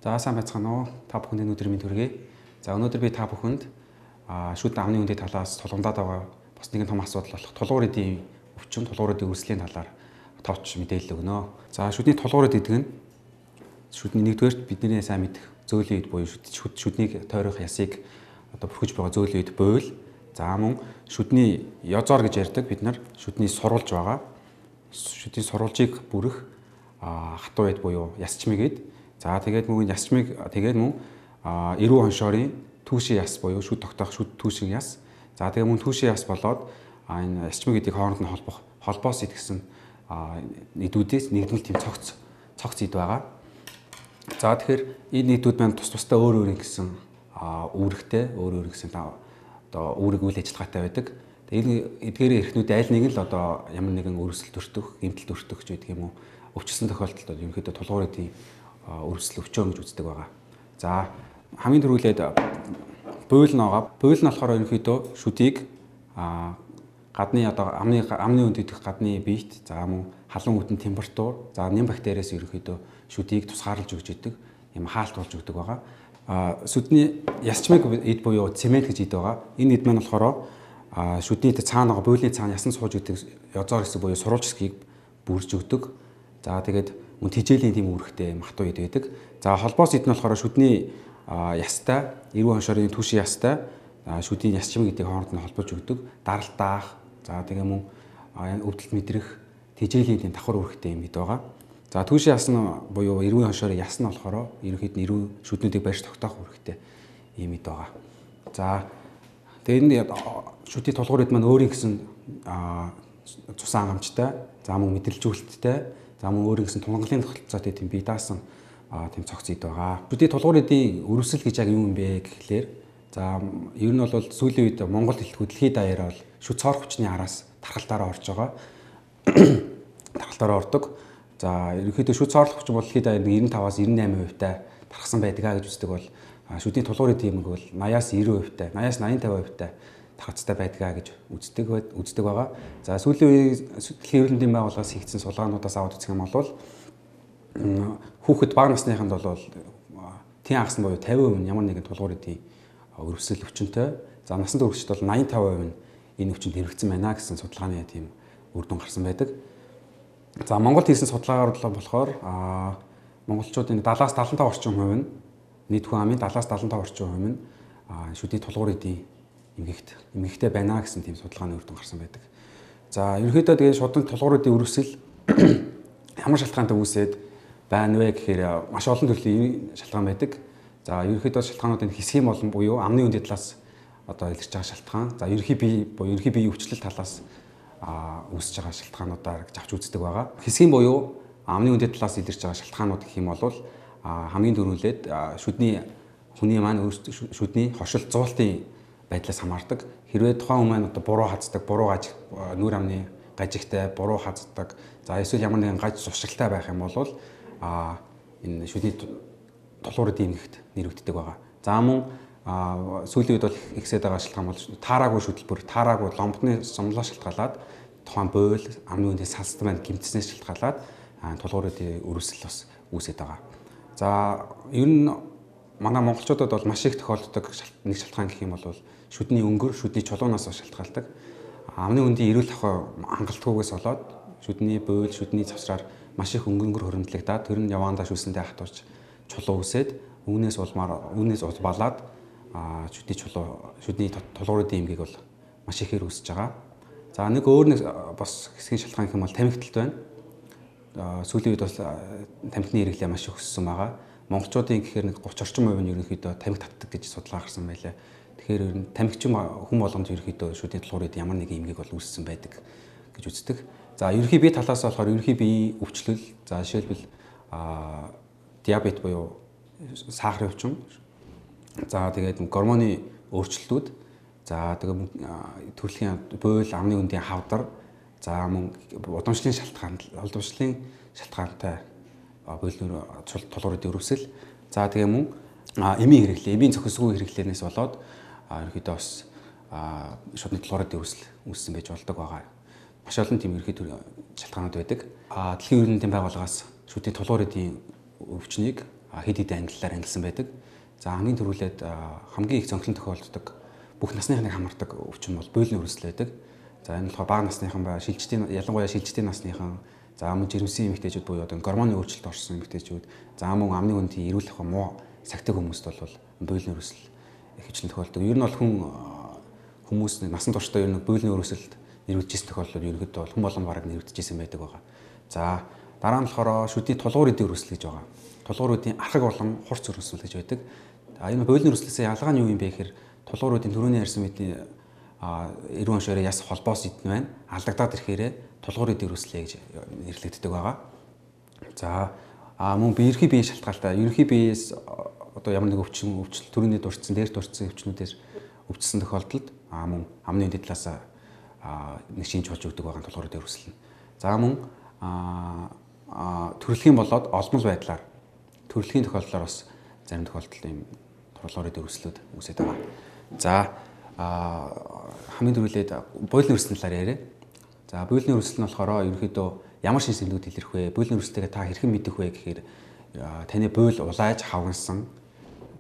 За сайн байцгаана уу? Та бүхэнд өнөөдөр минь төргий. За өнөөдөр би та бүхэнд шүд амны үндийн талаас тулгамдаад байгаа бас нэгэн том асуудал болох тулгуур эдийн өвчин, тулгуур эдийн үрслийн талаар товч мэдээлэл өгнө. За шүдний тулгуур эд гэдэг нь шүдний нэгдүгээрт бидний сайн мэдэх зөөлөн эд буюу шүднийг тойрох ясыг одоо бүрхэж байгаа зөөлөн эд буйвал за мөн шүдний язоор гэж ярьдаг бид нар шүдний сурвалж байгаа. Шүдний сурвалжийг бүрэх хатуу эд буюу ясчмыг эд. За тэгээд мөн ясчмыг тэгээд мөн эрүү хоншоорын түүшийн яс буюу шүд тогтоох шүд түүшийн яс. За тэгээд мөн түүшийн яс болоод энэ ясчмыг эдийг хооронд нь холбоос идгсэн эдүүдээс нэгдмэл тийм цогц эд байгаа. За тэгэхээр энэ эдүүд маань тусдаа өөр гэсэн үүрэгтэй гэсэн одоо үүрэг үйл ажиллагаатай байдаг. Тэгээд эдгээр эрхнүүд аль нэг л одоо ямар нэгэн өрсөлд өртөх, гэмтэлд өртөх ч гэдэг юм уу өвчсөн тохиолдолд ерөнхийдөө тулгуур эдийн өрсөл өвчөө гэж үздэг байгаа. За хамгийн түрүүлээд буйл ногоо. Буйл нь болохоор ерөнхийдөө шүдийг гадны одоо амны үнд идэх гадны биет, за мөн халуун үүдэн температур, за нэм бактериас ерөнхийдөө шүдийг тусгаарлаж өгч идэг, юм хаалт болж өгдөг байгаа. Шүдний ясчмыг эд буюу цемент гэж эд байгаа. Энэ эд маань болохоор шүдний цаана байгаа буйлны цаана ясан сууж өгдөг язоор хэсэг буюу сурвалж хэсгийг бүрж өгдөг. За тэгээд мөн тижээлийн тийм үүрэгтэй хатуу эд байдаг. За холбоос эд нь болохоор шүдний ястай, эрүү хоншоорын түүшийн ястай шүдийн ясчмыг эдийг хооронд нь холбож өгдөг. Даралт даах, за тэгээ мөн өвдөлт мэдрэх тижээлийн тийм давхар үүрэгтэй юм эд байгаа. За түүшийн яс нь буюу эрүү хоншоорын яс нь болохоор ерөнхийд нь эрүү шүднүүдийг барьж тогтоох үүрэгтэй юм эд байгаа. За тэгээд энэ шүдийн тулгуур эд маань өөрийн гэсэн цусан хангамжтай, за мөн мэдрэлжүүлэлттэй, за мөн өөрийн гэсэн тунгалын тогтолцоотой тийм бие даасан тийм цогц эд байгаа. Шүдийн тулгуур эдийн өрсөл гэж яг юу юм бэ гэхлээр за ер нь бол сүүлийн үед Монгол хэлтгүү дэлхийд даяараа бол шүд цоорох хүчний араас тархалтаараа орж байгаа. Тархалтаараа ордог. За ерөнхийдөө шүд цоорлох хүчин бол дэлхийд даяар 95-аас 98% та тархсан байдгаа гэж үздэг бол шүдийн тулгуур эдийн бол 80-аас 90% та, 80-аас 85% та тархацтай байдгаа гэж үздэг байгаа. За сүүлийн үеийн дэлхийн эрүүл мэндийн байгууллагаас хийгдсэн судалгаануудаас аваад үзэх юм бол хүүхэд бага насныханд бол тийм агсан буюу 50% нь ямар нэгэн тулгуур эдийн өрсөл өвчнөд. За насанд хүрэгчд бол 85% нь энэ өвчнөд хэрэгцсэн байна гэсэн судалгааны тийм үр дүн гарсан байдаг. За Монголд хийсэн судалгаагаар болохоор монголчуудын 70-аас 75% орчим хувь нь нийт хүн амын 70-аас 75% орчим хувь нь шүдийн тулгуур эдийн эмгэгтэй байна гэсэн тийм судалгааны үр дүн гарсан байдаг. За ерөнхийдөө тэгээ шудан тулгуур эдийн өрсөл ямар шалтгаантай үүсээд байна вэ гэхээр маш олон төрлийн шалтгаан байдаг. За ерөнхийдөө шалтгаануудын хэсгийн болон буюу амны үндийн талаас одоо илэрч байгаа шалтгаан. За ерөнхий биеийн өвчлөл талаас үүсэж байгаа шалтгаануудаар гэж авч үздэг байгаа. Хэсгийн буюу амны үндийн талаас илэрч байгаа шалтгаанууд гэх юм бол хамгийн түрүүлээд хүний маань шүдний хошил зуултын байдлаас хамаардаг. Хэрвээ тухайн хүн маань одоо буруу хаздаг, буруу гаж нүур амны гажигтай, буруу хаздаг. За эсвэл ямар нэгэн гаж зуршилтай байх юм бол энэ шүдний тулгуур эдийн эмгэгт нэрвэгддэг байгаа. За мөн сүүлийн үед бол ихсээд байгаа шалтгаан бол таараагүй шүдэлбэр, таараагүй ломбодны сомлоо шалтгаалаад тухайн буйл амны үндийн салстан маань гэмтснээс шалтгаалаад тулгуур эдийн өрсөл бас үүсээд байгаа. За ер нь манай монголчуудад бол маш их тохиолддог нэг шалтгаан гэх юм бол шүдний өнгөр, шүдний чулуунаас шалтгаалдаг. Амны үндийн эрүүл ахуй хангалтгүйгээс болоод шүдний буйл, шүдний завсраар маш их өнгөр хөрөмдлөгдөөд тэр нь явандаа шүсэндээ хатууч чулуу үсээд үүнээс балаад шүдний тулгуур эдийн эмгэг бол маш ихээр үүсэж байгаа. За нэг өөр бас хэсгийн шалтгаан гэх юм бол тамхиталт байна. Сүүлийн үед бас тамхины хэрэглээ маш их өссөн байгаа. Монголчуудын гэхээр нэг 30 орчим хувь нь ерөнхийдөө тамхи татдаг гэж судалгаа гарсан байлаа. Тэгэхээр ер нь тамхичин хүн болгонд ерөнхийдөө шүдний тулгуур эдийн ямар нэгэн эмгэг бол үүссэн байдаг гэж үздэг. За ерөнхий бие талаас болохоор ерөнхий биеийн өвчлөл, за жишээлбэл диабет буюу сахарын өвчин. За тэгээд гормоны өөрчлөлтүүд, за тэгээд төрөлхийн буйл амны үндийн хавдар, за мөн удамшлын шалтгаантай буйлны тулгуур эдийн өрсөл. За тэгээ мөн эмийн хэрэглээ, эмийн зохисгүй хэрэглэнээс болоод ерөнхийдөө бас шүдний тулгуур эдийн өрсөл үүссэн байж болдог байгаа. Маш олон тийм ерөнхий шалтгаанууд байдаг. Дэлхийн эрүүл мэндийн байгууллагаас шүдний тулгуур эдийн өвчнийг хэд хэдэн ангиллаар ангилсан байдаг. За хамгийн түрүүлээд хамгийн их зөнхлөн тохиолддог бүх насныхныг хамардаг өвчин бол буйлын үрсэл байдаг. За энэ болохоор бага насныхан ба шилжилтийн ялангуяа шилжилтийн насныхан за мөн жирэмсэн эмэгтэйчүүд буюу одоо гормоны өөрчлөлт орсон эмэгтэйчүүд за мөн амны үндийн эрүүл ахуй муу сахидаг хүмүүст бол буйлын үрсэл ихэвчлэн тохиолддог. Ер нь бол хүмүүс насан туршдаа ер нь буйлын үрсэлд нэрвэгдсэн тохиолдол ерөнхийдөө бол хүн болгон бараг нэрвэгдэжсэн байдаг байгаа. За дараа нь болохоор шүдний тулгуур эдийн үрсэл гэж байгаа. Тулгууруудын архаг болон хурц үрсэл гэж байдаг. Энэ буйлын үрслээс ялгаа нь юу юм бэ гэхээр тулгууруудын түрүүний ярьсан мэдээ эрүүн оншороо яс холбоос эдэн байна. Алдагдаад ирэхээр тулгуур эдийн үрслээ гэж нэрлэгддэг байгаа. За мөн ерхий биеийн шалтгаалтай ерхий биеэс одоо ямар нэг өвчин түрүүний дурдсан дээр дурдсан өвчнүүдээр өвчсөн тохиолдолд мөн амны үндийн талаас нэг шинж болж өгдөг байгаа тулгуур эдийн үрсэл нь. За мөн төрөлхийн болоод олмол байдлаар төрөлхийн тохиолдлоор бас зарим тохиолдолд ийм тулгуур эдийн үрслүүд үүсэж байгаа. За хамгийн түрүүлээд буйлын үрслийн талаар яриа. За буйлын үрсэл нь болохоор ерөнхийдөө ямар шинж тэмдгүүд илэрх вэ? Буйлын үрсэлтэйгээ та хэрхэн мэдэх вэ гэхээр таны буйл улааж хавгансан.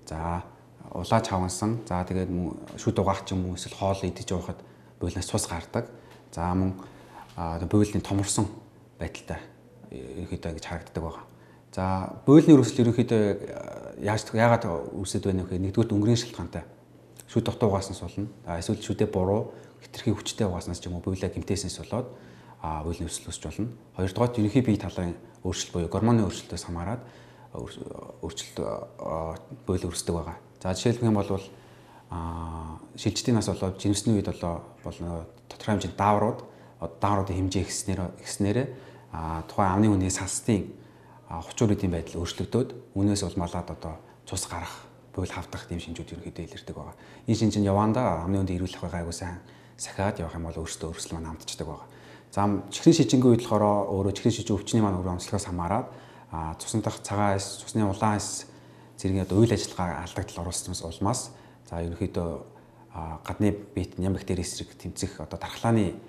За улааж хавгансан. За тэгээд шүд угаах ч юм уу эсвэл хоол идэж уухад буйлнаас цус гардаг. За мөн буйлын томорсон байдалтай ерөнхийдөө гэж харагддаг байгаа. За буйлын үрсэл ерөнхийдөө яагаад үүсэт байна вэ гэхээр нэгдүгээр өнгөрийн шалтгаантай шүд дутуу угааснаас болно. Эсвэл шүдээ буруу хитрхи хүчтэй угааснаас ч юм уу буйлаа гэмтээснээс болоод буйлын өрсөл үүсч болно. Хоёрдугаар ерөнхий бие талын өөрчлөлт буюу гормоны өөрчлөлтөөс хамаарат өөрчлөлт буйл өрсдөг байгаа. За жишээлбэл юм бол шилжилтийн нас болоод жирэмсний үед бол тодорхой хэмжээний даавруудын хэмжээ ихснээр тухайн амны хүний сансдын хучуур эдийн байдал өөрчлөгдөөд үүнээс улмалаад цус гарах, буйл хавдах гэм шинжүүд ерөнхийдөө илэрдэг байгаа. Энэ шинж нь явандаа амны үндийн эрүүл ахуйг айгуу сайн сахиад явах юм бол өөрсдөө өрсөл маань хамтчихдаг байгаа. За чихрийн шижингийн үед болохоор өөрөө чихрийн шижин өвчний маань өөрөө онцлогоос хамаарат цусны дах цагаан эс, цусны улаан эс зэргийн үйл ажиллагаа алдагдал оруулснаас улмаас за ерөнхийдөө гадны биет ням бактерийн эсрэг тэмцэх дархлааны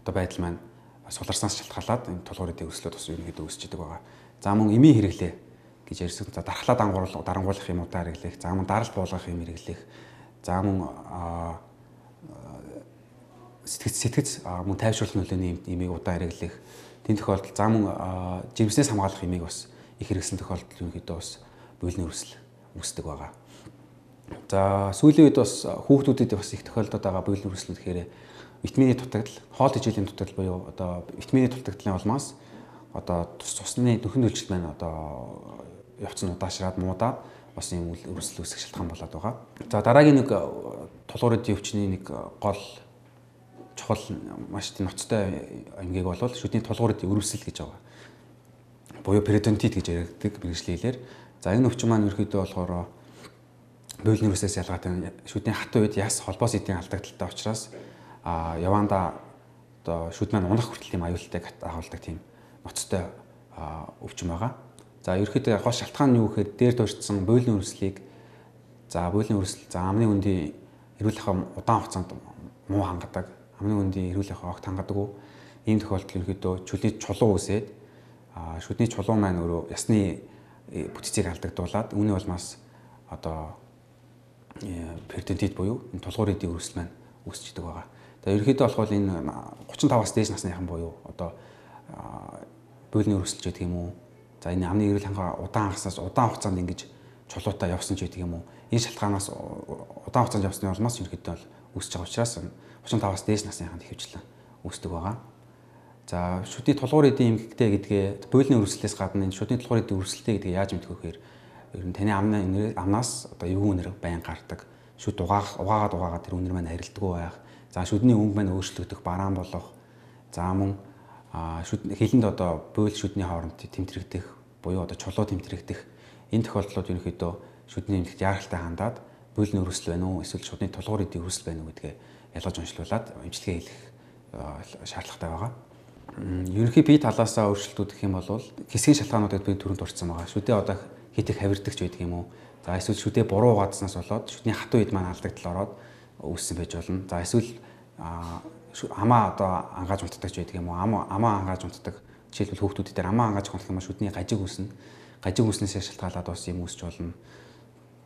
байдал маань суларснаас шалтгаалаад энэ тулгуур эдийн өрслүүд бас ерөнхийдөө үүсчихэд байгаа. За мөн эмийн хэрэглээ гэж ярьсан. За дархлаа дарангуулах юмудаа хэрэглэх, за мөн даралт буулгах юм хэрэглэх, за мөн сэтгэц мөн тайвшруулах нөлөөний эмийг удаан хэрэглэх, тийм тохиолдолд за мөн жирэмснээс хамгаалах эмийг бас их хэрэглэсэн тохиолдолд ерөнхийдөө бас буйлын өрсөл үүсдэг байгаа. За сүүлийн үед бас хүүхдүүдэд бас их тохиолдоод байгаа буйлын өрсөл гэхээр витамины дутагдал, хоол тэжээлийн дутагдал буюу витамины дутагдлын улмаас цусны нөхөн үйлчлэл маань явц нь удаашраад муудаад бас ийм өрсөл үүсэх шалтгаан болоод байгаа. За дараагийн нэг тулгуур эдийн өвчний нэг гол чухал маш тийм ноцтой аймгийг бол шүдний тулгуур эдийн өрсөл гэж байгаа. Буюу перидонтит гэж яригддаг мэргэжлэлээр. За энэ өвчин маань ерөөхдөө болохоор буйлын өрсөлөөс ялгаатай шүдний хатан үед яс холбоос эдийн алдагдaltaй учраас явандаа шүд маань унах хүртэл тийм аюултай агуулдаг тийм ноцтой өвчин байгаа. За ерөөхдөө гол шалтгаан нь юу гэхээр дээр дурдсан буйлын өрслийг буйлын өрсөл амны үндийн эрүүл ахуй удаан хугацаанд муу хангадаг, амны үндийн эрүүл ахуй огт хангадаггүй. Ийм тохиолдол ерөөхдөө чүлийн чулуу үсээд шүдний чулуу маань өөрөө ясны бүтцийг алдагдуулаад үүний улмаас перидонтит буюу энэ тулгуур эдийн өрсөл маань үүсчихэд байгаа. За ерөөхдөө болохоор энэ 35-аас дээш насныхан буюу буйлын өрсөлж гэдэг юм уу. За энэ амны эрүүл хангалттай удаан хугацаанд ингэж чулуутай явсан ч гэдэг юм уу. Энэ шалтгаанаас удаан хугацаанд явсны улмаас ерөөхдөө үүсэж байгаа учраас 35-аас дээш насныханд ихэвчлэн үүсдэг байгаа. За шүдний тулгуур эдийн эмгэгтэй гэдгээ буйлын өрсөлдөөс гадна энэ шүдний тулгуур эдийн өрсөлтэй гэдгийг яаж мэдэх вэ гэхээр ер нь таны амнаас эвгүй үнэр байн гардаг. Шүд угаагаад тэр үнэр маань арилдаггүй байх. За шүдний өнгө маань өөрчлөгдөх, бараан болох. За мөн хилэнд буйл шүдний хооронд тэмтрэгдэх буюу чулуу тэмтрэгдэх энэ тохиолдлууд ерөнхийдөө шүдний эмнэлэгт яаралтай хандаад буйлын өрсөл байна уу эсвэл шүдний тулгуур эдийн өрсөл байна уу гэдгээ ялгаж уншлуулад эмчилгээ хийх шаардлагатай байгаа. Ерөнхий бие талаасаа өөрчлөлтүүд гэх юм бол хэсгийн шалтгаануудад би түрүүнд дурдсан байгаа. Шүдээ хит их хавирдагч байдаг юм уу? За эсвэл шүдээ буруу угаадснаас болоод шүдний хатуу эд маань алдагдал ороод үүссэн байж болно. За эсвэл амаа ангааж унтдаг ч байдаг юм уу? Амаа ангааж унтдаг Жишээлбэл хүүхдүүд дээр амаа ангааж хонох юм шүдний гажиг үүснэ. Гажиг үүснээсээ шалтгаалаад бас юм үүсч болно.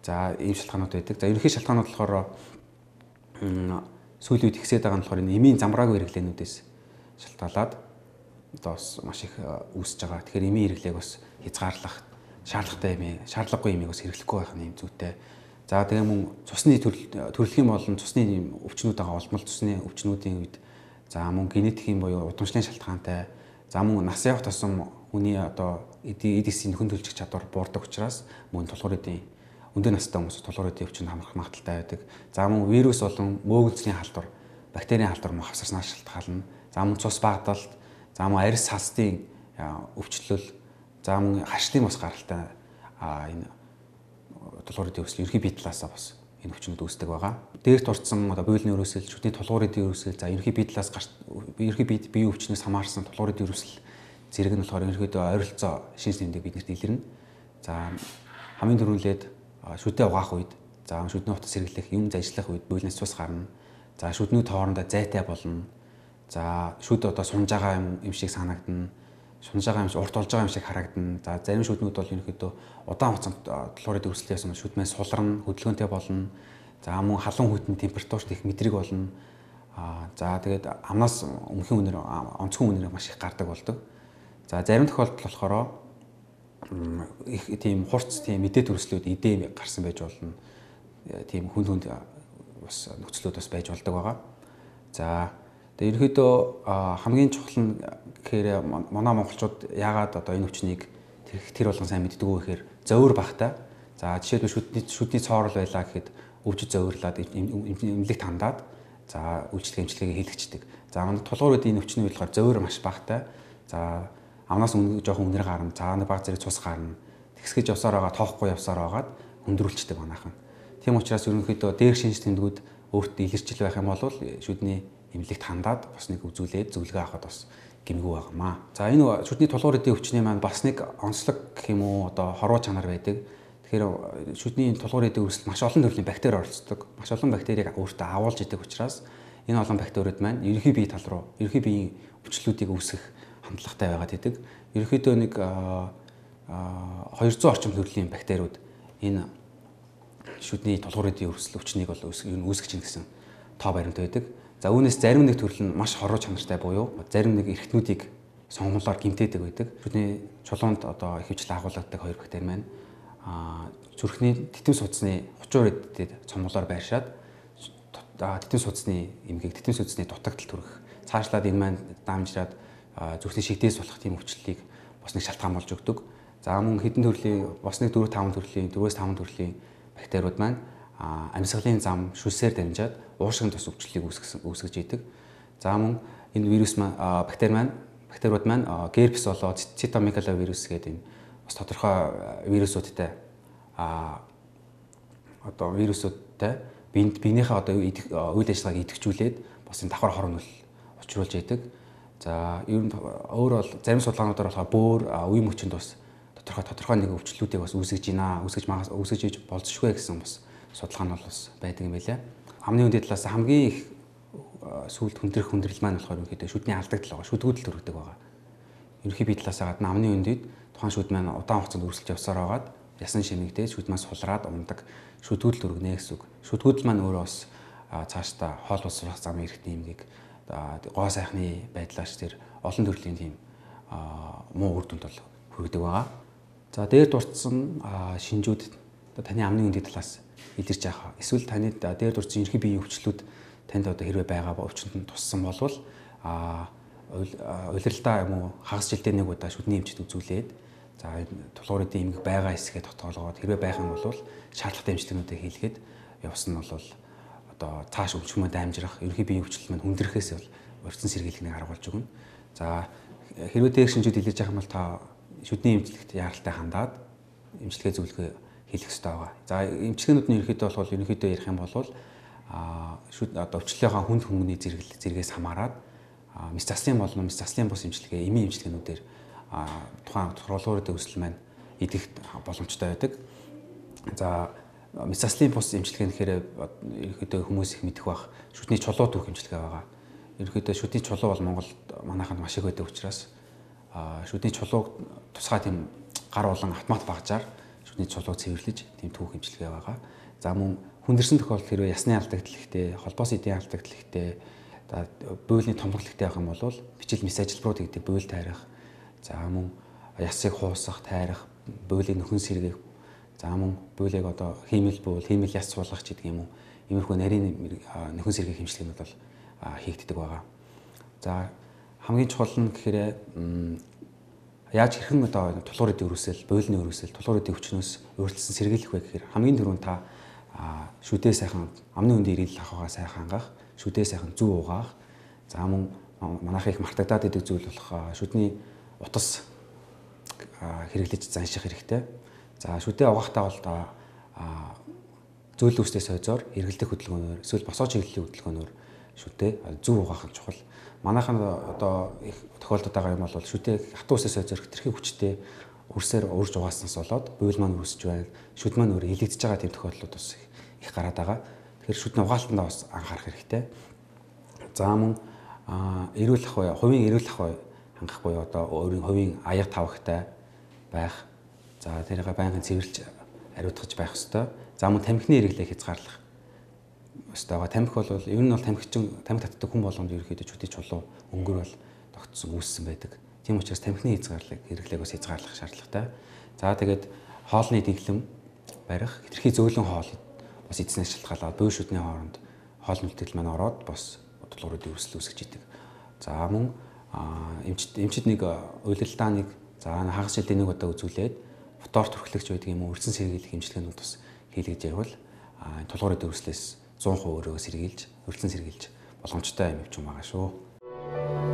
За ийм шалтгаанууд байдаг. За ерөнхий шалтгаанууд болохоор сүүлийн үед ихсээд байгаа нь болохоор энэ эмийн замраагүй хэрэглээнүүдээс шалтгаалаад одоо бас маш их үүсэж байгаа. Тэгэхээр эмийн хэрэглээг бас хязгаарлах шаардлагагүй эмийг бас хэрэглэхгүй байх нь юм зүйтэй. За тэгээ мөн цусны төрөлхийн болон цусны өвчнүүд байгаа олмол цусны өвчнүүдийн үед за мөн генетикийн буюу удамшлын шалтгаантай за мөн нас явах тусам хүний одоо эдийн нөхөн төлжих чадвар буурдаг учраас мөн тулгуур эдийн өндөр настай хүмүүс тулгуур эдийн өвчнөд хамрах магадaltaй байдаг. За мөн вирус болон мөөгөнцгийн халдвар, бактерийн халдвар мөн хавсарснаас шалтгаална. За мөн цус багтаалт, за мөн арьс сасдын өвчлөл, за мөн харшлын бас гаралтай энэ тулгуур эдийн өвсөл ерхий бие талаасаа бас энэ өвчнүүд үүсдэг байгаа. Дээрт орцсон одоо буйлны өрөөсөл, шүдний тулгуур эдийн өрөөсөл, за ерхий бие талаас ерхий бие өвчнөөс хамаарсан тулгуур эдийн өрөөсөл зэрэг нь болохоор ерөнхийдөө ойролцоо шинж тэмдэг биднэрт илэрнэ. За хамгийн түрүүлээд шүдээ угаах үед, за шүдний утас сэргэлэх, юм ажиллах үед буйлнаас цус гарна. За шүднүүд хоорондоо зайтай болно. За шүд одоо сунж байгаа юм шиг санагдана. Сунж байгаа юм шиг урт болж байгаа юм шиг харагдана. За зарим шүднүүд бол ерөнхийдөө удаан хугацаанд тулгуур эдийн өрсөлдөөс шүд маань сулрна, хөдөлгөөнтэй болно. За мөн халуун хүйтэн температурт их мэдрэг болно. За тэгээд амнаас өмхийн үнэр, онцгой үнэр маш их гардаг болдог. За зарим тохиолдолд болохоор их тийм хурц тийм мэдээ төрслүүд идэ гарсан байж болно. Тийм хүнд бас нөхцлүүд бас байж болдог байгаа. За тэгээд ерөөдөө хамгийн чухал нь гэхээр манай монголчууд яагаад одоо энэ өвчнийг тэр болгон сайн мэддэг үү гэхээр зовир багтай. За жишээлбэл шүдний цоорол байлаа гэхэд өвчөд зовирлаад эмнэлэгт хандаад за үйлчлэгээ хийлгчдэг. За манай тулгуур эдийн өвчний үед болохоор зовир маш багтай. За амнаас жоохон үнэр гарна, цаана баг зэрэг цус гарна. Тэгсгэж явсаар байгаа, тоохгүй явсаар байгаад өндрүүлчдэг манайхан. Тийм учраас ерөнхийдөө дээрх шинж тэмдгүүд өөртөө илэрчил байх юм бол шүдний эмнэлэгт хандаад бас нэг үзүүлээд зөвлөгөө авахд бас гэмгүй байгаамаа. За энэ шүдний тулгуур эдийн өвчний маань бас нэг онцлог гэх юм уу одоо хорвоо чанар байдаг. Тэгэхээр шүдний тулгуур эдийн өрсөлд маш олон төрлийн бактери оролцдог. Маш олон бактерийг өөртөө агуулж идэг учраас энэ олон бактериуд маань ерхий бие тал руу, ерхий биеийн өвчлөлүүдийг үүсгэх хандлагатай байгаад идэг. Ерөнхийдөө нэг 200 орчим төрлийн бактериуд энэ шүдний тулгуур эдийн өрсөл өвчнийг бол үүсгэж ийн гэсэн тоо баримт байдаг. За үүнээс зарим нэг төрөл нь маш хорвоо чанартай буюу зарим нэг эрхтнүүдийг сонгомлоор гэмтээдэг байдаг. Шүдний чулуунд одоо ихэвчлэн агуулгадаг хоёр бактери маань зүрхний титэм судасны 30%-д цомглоор байршаад титэм судасны эмгийг титэм судасны дутагдал төрөх. Цаашлаад энэ маань дамжраад зүрхний шигдээс болох тийм өвчлөлийг бас нэг шалтгаан болж өгдөг. За мөн хэдэн төрлийн бас нэг 4-5 төрлийн 4-5 төрлийн бактериуд маань амьсгалын зам шүлсээр дамжаад уушигын тус өвчлөлийг үүсгэж идэг. За мөн энэ вирус маань бактериуд маань герпес болоо цитомегало вирус гэдэг энэ бас тодорхой вирусуудтай одоо вирусуудтай биенийхээ одоо үйл ажиллагааг идэвхжүүлээд бас энэ давхар хорнол учруулж идэг. За ер нь өөр бол зарим судалгаануудаар болохоор бөөр үе мөчөнд бас тодорхой нэг өвчлөлүүдийг бас үүсгэж иж болзошгүй гэсэн бас судалгаа нь бол бас байдаг юм байлаа. Амны үндийн талаас хамгийн их сүүлд хүндрэл маань болохоор ерөнхийдөө шүдний алдагдал байгаа. Шүдгүүдэл төрөгдөг байгаа. Ерөнхий бие талаас гадна амны үндид тухайн шүд маань удаан хугацаанд өрсөлдөж явсаар байгаад ясан шимэгдээд шүд маань сулраад ундаг. Шүдгүүдэл төрөгнө гэсэн үг. Шүдгүүдэл маань өөрөө бас цаашдаа хоол боловсрох замын эрхтний эмгийг гоо сайхны байдлаас тэр олон төрлийн тийм муу үр дүнд бол хүргэдэг байгаа. За дээр дурдсан шинжүүд таны амны үндийн талаас илэрч байгаа. Эсвэл таны дээр дурдсан ерхий биеийн өвчлүүд танд одоо хэрвээ байгаа өвчнөд туссан болвол улиралдаа юм уу хагас жилдээ нэг удаа шүдний эмчд үзүүлээд за тулгуур эдийн эмгэг байгаа хэсгээ тодтоолгоод хэрвээ байх юм бол шаардлагатай эмчилгээнүүдийг хийлгээд явсан нь бол одоо цааш өвчмөд амжирах ерхий биеийн өвчлөл маань хүндрэхээс бол урьдчилан сэргийлэхнийг харуулж өгнө. За хэрвээ дээр шинжүүд илэрж байгаа юм бол та шүдний эмчилгээгт яаралтай хандаад эмчилгээ зөвлөгөө хийх ёстой байгаа. За эмчилгээнүүд нь ерөнхийдөө ярих юм бол шүд одоо өвчлөлийнхаа хүнд хөнгөний зэрэгээс хамаарат мэс заслын болон мэс заслын бус эмчилгээ, эмийн эмчилгээнүүдээр тухайн тулгуур эдийн өрсөл маань идэх боломжтой байдаг. За мэс заслын бус эмчилгээ нэхээр ерөнхийдөө хүмүүс их мэдэх бах шүдний чулуу түүх эмчилгээ байгаа. Ерөнхийдөө шүдний чулуу бол Монголд манайханд маш их байдаг учраас шүдний чулууг тусгай тийм гар болон автомат багажаар шүдний чулууг цэвэрлэж тийм түүх хэмжлэгээ байгаа. За мөн хүндэрсэн тохиолдолд хэрвээ ясны алдагдал ихтэй, холбоос эдийн алдагдал ихтэй, буйлын томрол ихтэй байх юм бол бичил мис ажилбарууд гэдэг буйл тайрах, за мөн ясыг хуусах, тайрах, буйлын нөхөн сэргээх, за мөн буйлыг одоо хиймэл буйл, хиймэл яс суулгах гэдэг юм уу. Иймэрхүү нарийн нөхөн сэргээх хэмжлэгнүүд бол хийгддэг байгаа. За хамгийн чухал нь гэхээр яаж хэрхэн одоо тулгуурын өрөөсөл, буйлны өрөөсөл, тулгуурын өвчнөөс өөрчлөлтсөн сэргийлэх вэ гэхээр хамгийн түрүүнд та шүдээ сайхан амны үндийн иргэдэл авахгаа сайхан хангах, шүдээ сайхан зүв угаах. За мөн манайх их мартагдаад идэг зүйл болох шүдний утас хэрэглэж занших хэрэгтэй. За шүдээ угаахтаа бол зөөлөн үстэй сойзоор эргэлдэх хөдөлгөөнөөр эсвэл босоо чиглэлийн хөдөлгөөнөөр шүдээ зүв угаах нь чухал. Манайхан одоо их тохиолдод байгаа юм бол шүдээ хатуу үстэй сойзоор хэтэрхий хүчтэй өрсөөр урж угааснаас болоод буйл маань өрсөж байна. Шүд маань өөр илэгдэж байгаа тийм тохиолдлууд бас их гараад байгаа. Тэгэхээр шүдний угаалтандаа бас анхаарах хэрэгтэй. За мөн эрүүл ах бай, хувийн эрүүл ах бай хангах буюу одоо өөрийн хувийн аяга тавхтай байх. За тэрийг байнгын цэвэрлж ариутгаж байх ёстой. За мөн тамхины хэрэглээ хязгаарлах ёстой. Тамхи бол ер нь бол тамхи татдаг хүн болгонд ерөөхдөө шүдний чулуу өнгөр бол тогтсон үүссэн байдаг. Тийм учраас тамхины хэрэглээг бас хязгаарлах шаардлагатай. За тэгээд хоолны дэглэм барих, хэтэрхий зөөлөн хоол бас эзнээс шалтгаалаад буй шүдний хооронд хоол үлдэл маань ороод бас тулгуурын өрсөл үүсгэж идэг. За мөн эмчид нэг уйлалдаа нэг хагас жилийн нэг удаа үзүүлээд фотоор төрхлөгч байдаг юм уу, өрсөн сэргийлэх хэмжлэгээнүүд бас хийлгэж явбал тулгуурын өрслөөс 100% өрөөс сэргийлж, өрсөн сэргийлж боломжтой юм юм байгаа шүү.